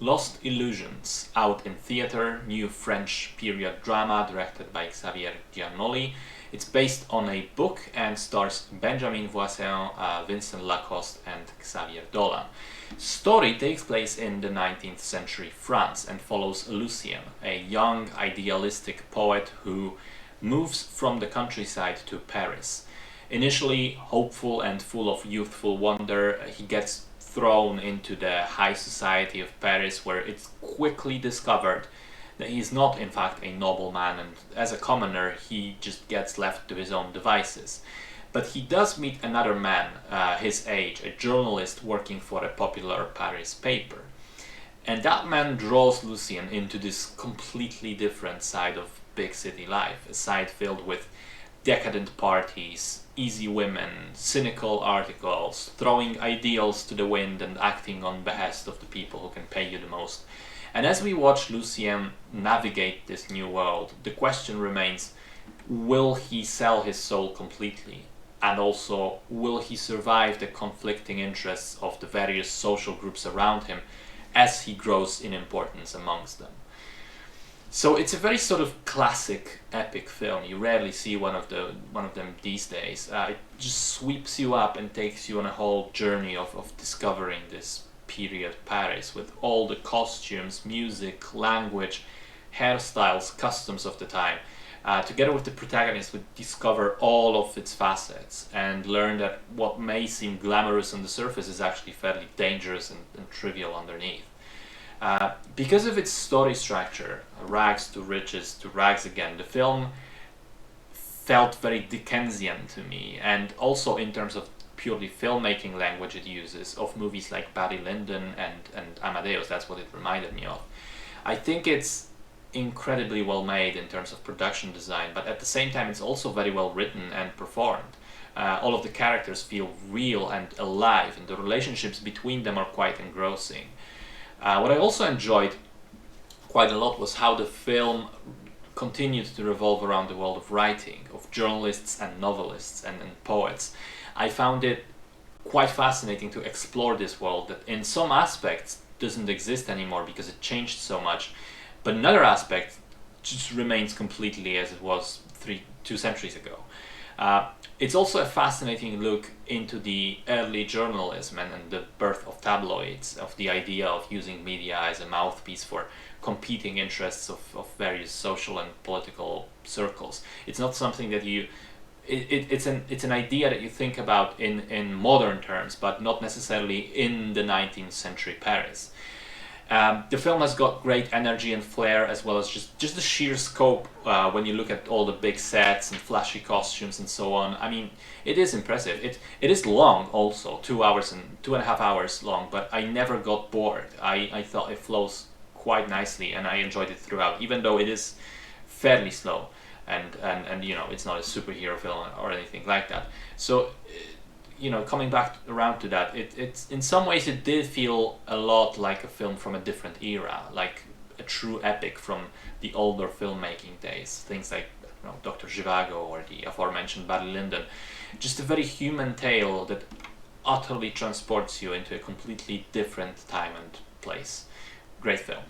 Lost Illusions, out in theatre, new French period drama directed by Xavier Giannoli. It's based on a book and stars Benjamin Voisin, Vincent Lacoste, and Xavier Dolan. Story takes place in the 19th century France and follows Lucien, a young idealistic poet who moves from the countryside to Paris. Initially hopeful and full of youthful wonder, he gets thrown into the high society of Paris, where it's quickly discovered that he is not in fact a nobleman, and as a commoner he just gets left to his own devices. But he does meet another man his age, a journalist working for a popular Paris paper. And that man draws Lucien into this completely different side of big city life, a side filled with decadent parties, easy women, cynical articles, throwing ideals to the wind and acting on behest of the people who can pay you the most. And as we watch Lucien navigate this new world, the question remains, will he sell his soul completely? And also, will he survive the conflicting interests of the various social groups around him as he grows in importance amongst them? So it's a very sort of classic epic film. You rarely see one of them these days. It just sweeps you up and takes you on a whole journey of discovering this period Paris, with all the costumes, music, language, hairstyles, customs of the time. Together with the protagonist, we discover all of its facets and learn that what may seem glamorous on the surface is actually fairly dangerous and trivial underneath. Because of its story structure, rags to riches to rags again, the film felt very Dickensian to me, and also in terms of purely filmmaking language it uses, of movies like Barry Lyndon and Amadeus. That's what it reminded me of. I think it's incredibly well made in terms of production design, but at the same time it's also very well written and performed. All of the characters feel real and alive, and the relationships between them are quite engrossing. What I also enjoyed quite a lot was how the film continued to revolve around the world of writing, of journalists and novelists and poets. I found it quite fascinating to explore this world that in some aspects doesn't exist anymore because it changed so much, but in other aspects just remains completely as it was 2 centuries ago. It's also a fascinating look into the early journalism and the birth of tabloids, of the idea of using media as a mouthpiece for competing interests of various social and political circles. It's not something that it's an idea that you think about in modern terms, but not necessarily in the 19th century Paris. The film has got great energy and flair, as well as just the sheer scope when you look at all the big sets and flashy costumes and so on. I mean, it is impressive. It is long also, 2.5 hours long, but I never got bored. I thought it flows quite nicely and I enjoyed it throughout, even though it is fairly slow and you know, it's not a superhero film or anything like that. So you know, coming back around to that, it's in some ways it did feel a lot like a film from a different era, like a true epic from the older filmmaking days. Things like, you know, Dr. Zhivago or the aforementioned Barry Lyndon. Just a very human tale that utterly transports you into a completely different time and place. Great film.